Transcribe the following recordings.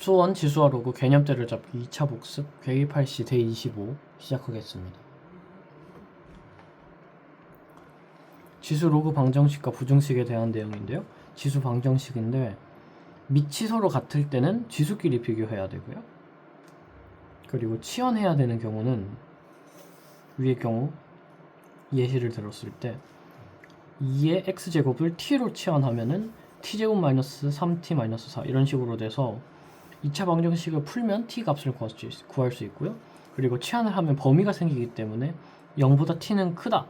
수원 지수와 로그 개념대를 잡기 2차 복습 계획 시 대25 시작하겠습니다. 지수 로그 방정식과 부등식에 대한 내용인데요. 지수 방정식인데 밑이 서로 같을 때는 지수끼리 비교해야 되고요. 그리고 치환해야 되는 경우는 위의 경우 예시를 들었을 때 2의 x제곱을 t로 치환하면은 t제곱 마이너스 3t 마이너스 4 이런 식으로 돼서 2차 방정식을 풀면 t 값을 구할 수 있고요. 그리고 치환을 하면 범위가 생기기 때문에 0보다 t는 크다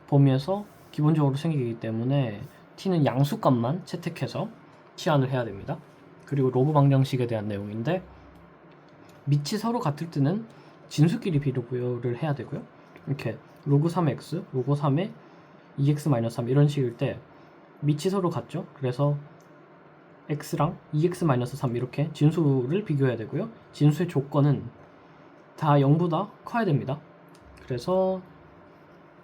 범위에서 기본적으로 생기기 때문에 t는 양수값만 채택해서 치환을 해야 됩니다. 그리고 로그 방정식에 대한 내용인데 밑이 서로 같을 때는 진수끼리 비교를 해야 되고요. 이렇게 로그 3x, 로그 3에 2x-3 이런 식일 때 밑이 서로 같죠. 그래서 x랑 2x-3 이렇게 진수를 비교해야 되고요. 진수의 조건은 다 0보다 커야 됩니다. 그래서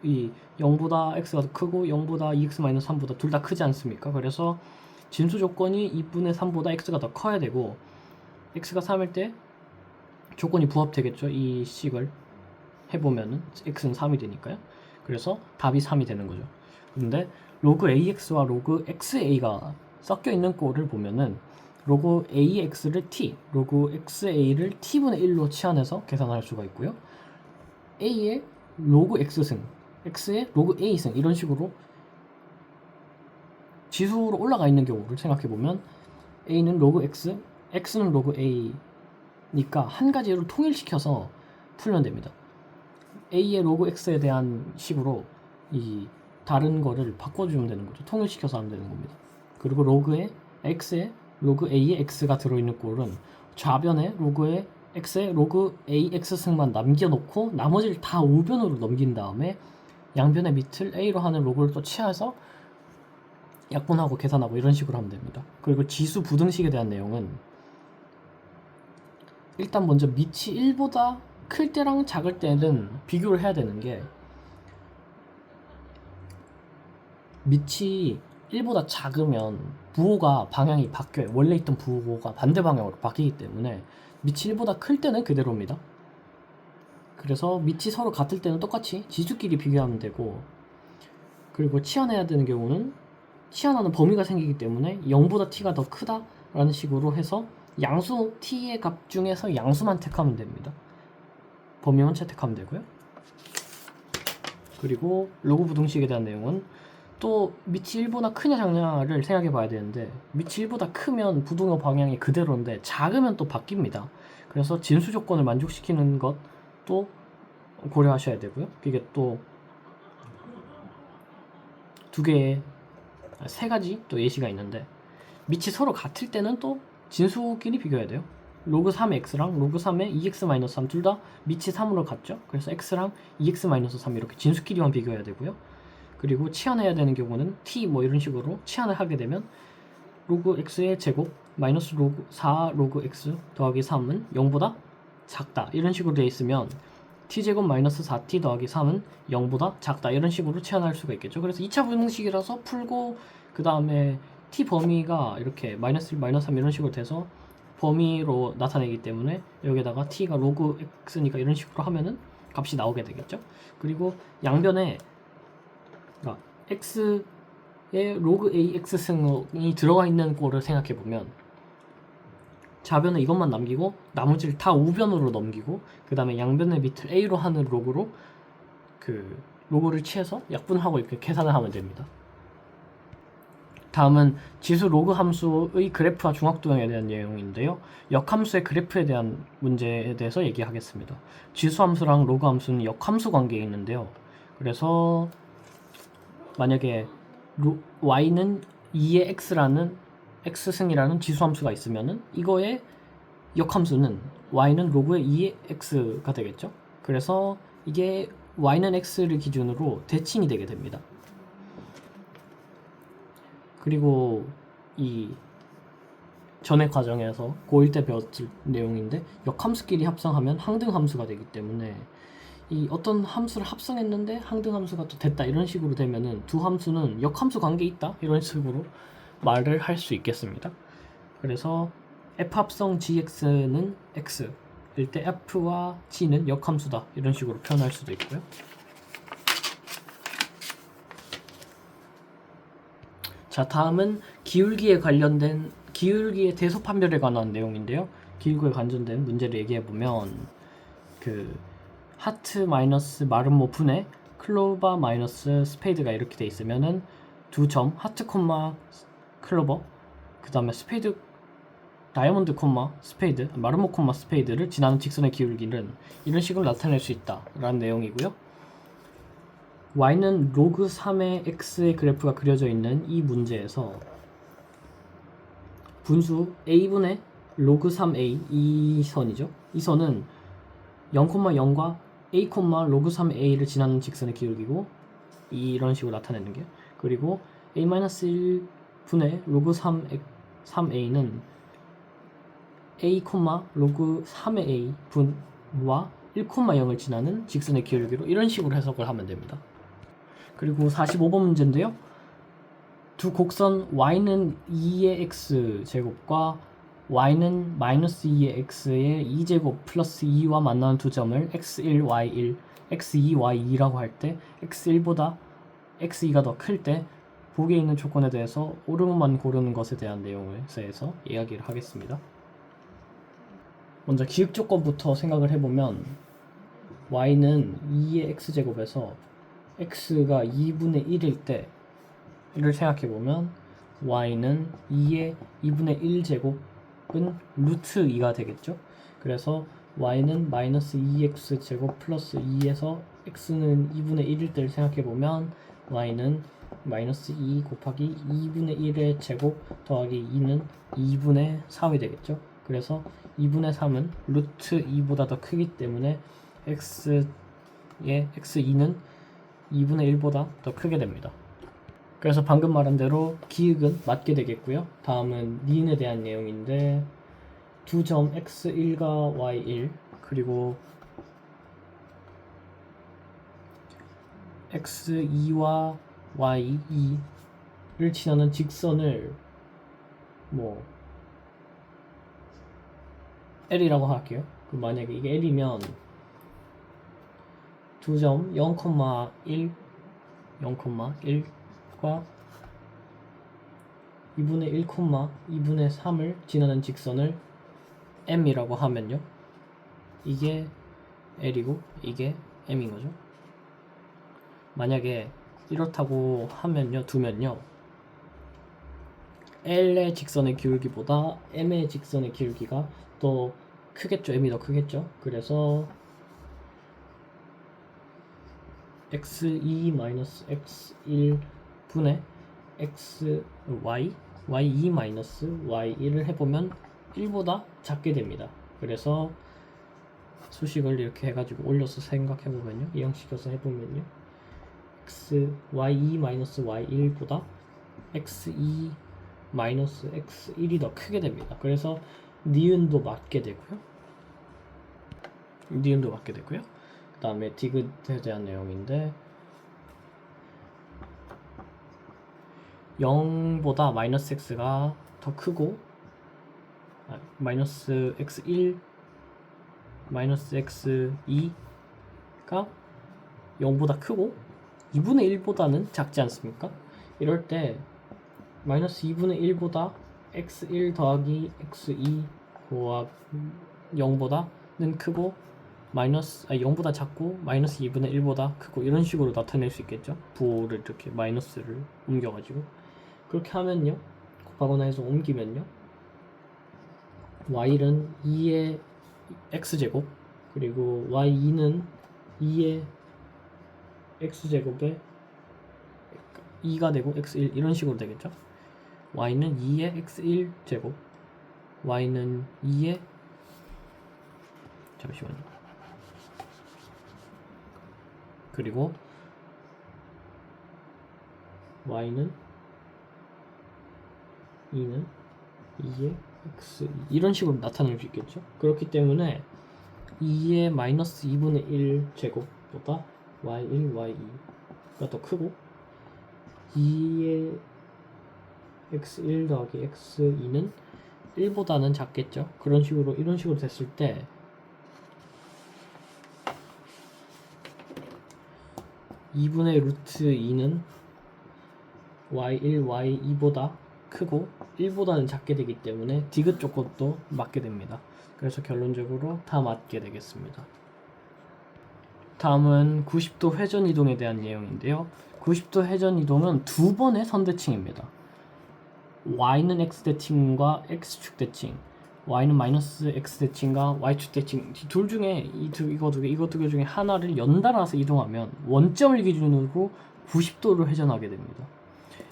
이 0보다 x가 더 크고 0보다 2x-3보다 둘 다 크지 않습니까? 그래서 진수 조건이 2분의 3보다 x가 더 커야 되고 x가 3일 때 조건이 부합되겠죠. 이 식을 해보면은 x는 3이 되니까요. 그래서 답이 3이 되는 거죠. 근데 로그 ax와 로그 xa가 섞여 있는 꼴을 보면은 로그 ax를 t, 로그 xa를 t분의 1로 치환해서 계산할 수가 있고요. a의 로그 x승, x의 로그 a승 이런 식으로 지수로 올라가 있는 경우를 생각해 보면 a는 로그 x, x는 로그 a니까 한 가지로 통일시켜서 풀면 됩니다. a의 로그 x에 대한 식으로 이 다른 거를 바꿔주면 되는 거죠. 통일시켜서 하면 되는 겁니다. 그리고 로그의 x에 로그 a의 x가 들어있는 꼴은 좌변에 로그의 x에 로그 ax 승만 남겨놓고 나머지를 다 우변으로 넘긴 다음에 양변의 밑을 a로 하는 로그를 또 취해서 약분하고 계산하고 이런 식으로 하면 됩니다. 그리고 지수 부등식에 대한 내용은 일단 먼저 밑이 1보다 클 때랑 작을 때는 비교를 해야 되는 게 밑이 1보다 작으면 부호가 방향이 바뀌어요. 원래 있던 부호가 반대 방향으로 바뀌기 때문에 밑이 1보다 클 때는 그대로입니다. 그래서 밑이 서로 같을 때는 똑같이 지수끼리 비교하면 되고 그리고 치환해야 되는 경우는 치환하는 범위가 생기기 때문에 0보다 t가 더 크다라는 식으로 해서 양수 t의 값 중에서 양수만 택하면 됩니다. 범위만 채택하면 되고요. 그리고 로그 부등식에 대한 내용은 또 밑이 1보다 크냐 작냐를 생각해 봐야 되는데 밑이 1보다 크면 부등호 방향이 그대로인데 작으면 또 바뀝니다. 그래서 진수 조건을 만족시키는 것도 고려하셔야 되고요. 이게 또 세 가지 또 예시가 있는데 밑이 서로 같을 때는 또 진수끼리 비교해야 돼요. 로그 3x랑 로그 3의 2x-3 둘 다 밑이 3으로 같죠. 그래서 x랑 2x-3 이렇게 진수끼리만 비교해야 되고요. 그리고 치환해야 되는 경우는 t 뭐 이런 식으로 치환을 하게 되면 로그 x의 제곱 마이너스 로그 4 로그 x 더하기 3은 0보다 작다 이런 식으로 되어 있으면 t제곱 마이너스 4t 더하기 3은 0보다 작다 이런 식으로 치환할 수가 있겠죠. 그래서 2차 분식이라서 풀고 그 다음에 t 범위가 이렇게 마이너스 1, 마이너스 3 이런 식으로 돼서 범위로 나타내기 때문에 여기다가 t가 로그 x니까 이런 식으로 하면은 값이 나오게 되겠죠. 그리고 양변에 x의 로그 ax승이 들어가 있는 꼴을 생각해 보면 좌변에 이것만 남기고 나머지를 다 우변으로 넘기고 그 다음에 양변의 밑을 a로 하는 로그로 그 로그를 취해서 약분하고 이렇게 계산을 하면 됩니다. 다음은 지수 로그 함수의 그래프와 중학도형에 대한 내용인데요. 역함수의 그래프에 대한 문제에 대해서 얘기하겠습니다. 지수 함수랑 로그 함수는 역함수 관계에 있는데요. 그래서 만약에 y는 2의 x라는 x승이라는 지수 함수가 있으면은 이거의 역함수는 y는 로그의 2의 x가 되겠죠. 그래서 이게 y는 x를 기준으로 대칭이 되게 됩니다. 그리고 이 전의 과정에서 고1 때 배웠을 내용인데 역함수끼리 합성하면 항등함수가 되기 때문에 이 어떤 함수를 합성했는데 항등함수가 또 됐다 이런 식으로 되면은 두 함수는 역함수 관계에 있다 이런 식으로 말을 할 수 있겠습니다. 그래서 F합성 gx는 x일 때 f와 g는 역함수다 이런 식으로 표현할 수도 있고요. 자, 다음은 기울기에 관련된 기울기의 대소 판별에 관한 내용인데요. 기울기에 관련된 문제를 얘기해 보면 그 하트 마이너스 마름모 분의 클로버 마이너스 스페이드가 이렇게 돼 있으면은 두 점 하트 콤마 클로버 그 다음에 스페이드 다이아몬드 콤마 스페이드 마름모 콤마 스페이드를 지나는 직선의 기울기는 이런 식으로 나타낼 수 있다 라는 내용이고요. y는 로그 3의 x의 그래프가 그려져 있는 이 문제에서 분수 a분의 로그 3a 이 선이죠. 이 선은 0,0과 a, 로그 3a를 지나는 직선의 기울기고 이런 식으로 나타내는 게 그리고 a-1분의 로그 3a는 a, 로그 3의 a 분과 1,0을 지나는 직선의 기울기로 이런 식으로 해석을 하면 됩니다. 그리고 45번 문제인데요. 두 곡선 y는 2의 x 제곱과 y는 마이너스 2의 x의 2제곱 플러스 2와 만나는 두 점을 x1, y1, x2, y2라고 할 때 x1보다 x2가 더 클 때 보기에 있는 조건에 대해서 옳음만 고르는 것에 대한 내용을 해서 이야기를 하겠습니다. 먼저 기획 조건부터 생각을 해보면 y는 2의 x제곱에서 x가 2분의 1일 때 이를 생각해보면 y는 2의 2분의 1제곱은 루트 2가 되겠죠. 그래서 y는 마이너스 2x제곱 플러스 2에서 x는 2분의 1일 때를 생각해보면 y는 마이너스 2 곱하기 2분의 1의 제곱 더하기 2는 2분의 3이 되겠죠. 그래서 2분의 3은 루트 2보다 더 크기 때문에 x의 x2는 2분의 1보다 더 크게 됩니다. 그래서 방금 말한 대로 기획은 맞게 되겠고요. 다음은 니은에 대한 내용인데 두 점 x1과 y1 그리고 x2와 y2를 지나는 직선을 L이라고 할게요. 그럼 만약에 이게 L이면 두 점 0,1, 0,1과 2분의 1, 2분의 3을 지나는 직선을 M이라고 하면요. 이게 L이고 이게 M인 거죠. 만약에 이렇다고 하면요, 두면요. L의 직선의 기울기보다 M의 직선의 기울기가 더 크겠죠. M이 더 크겠죠. 그래서 x2-x1 분의 y2-y1을 해보면 1보다 작게 됩니다. 그래서 수식을 이렇게 해가지고 올려서 생각해보면요. 이형식에서 해보면요. y2-y1보다 x2-x1이 더 크게 됩니다. 그래서 니은도 맞게 되고요. 그 다음에 디귿에 대한 내용인데 0보다 마이너스 x가 더 크고 마이너스 x1 마이너스 x2가 0보다 크고 2분의 1보다는 작지 않습니까? 이럴 때 마이너스 2분의 1보다 x1 더하기 x2 0보다는 크고 0보다 작고 마이너스 2분의 1보다 크고 이런 식으로 나타낼 수 있겠죠. 부호를 이렇게 마이너스를 옮겨가지고 그렇게 하면요, 곱하거나 해서 옮기면요, y1은 2의 x제곱 그리고 y2는 2의 x제곱에 2가 되고 x1 이런 식으로 되겠죠. y는 2의 x1제곱 y는 2의 잠시만요. 그리고 y는 2는 2의 x 이런 식으로 나타낼 수 있겠죠. 그렇기 때문에 2의 마이너스 2분의 1 제곱보다 y1, y2가 더 크고 2의 x1 더하기 x2는 1보다는 작겠죠. 그런 식으로 이런 식으로 됐을 때 2분의 루트 2는 y1, y2보다 크고 1보다는 작게 되기 때문에 디귿 조건도 맞게 됩니다. 그래서 결론적으로 다 맞게 되겠습니다. 다음은 90도 회전 이동에 대한 내용인데요. 90도 회전 이동은 두 번의 선대칭입니다. y는 x대칭과 x축 대칭, y는 마이너스 x대칭과 y축 대칭, 둘 중에 이거 두 개 중에 하나를 연달아서 이동하면 원점을 기준으로 90도를 회전하게 됩니다.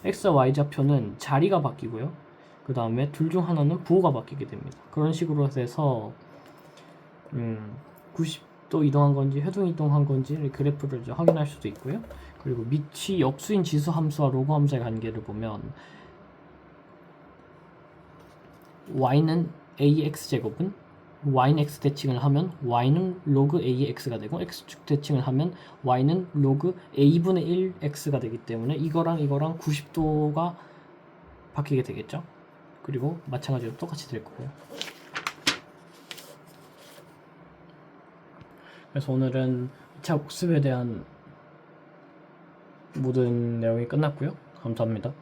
x와 y 좌표는 자리가 바뀌고요. 그 다음에 둘 중 하나는 부호가 바뀌게 됩니다. 그런 식으로 해서 90도 이동한 건지 회동 이동한 건지 그래프를 확인할 수도 있고요. 그리고 밑이 역수인 지수 함수와 로그 함수의 관계를 보면 y는 ax제곱은 y는 x 대칭을 하면 y는 로그 ax가 되고 x축 대칭을 하면 y는 로그 a분의 1x가 되기 때문에 이거랑 90도가 바뀌게 되겠죠. 그리고 마찬가지로 똑같이 될 거고요. 그래서 오늘은 2차 복습에 대한 모든 내용이 끝났고요. 감사합니다.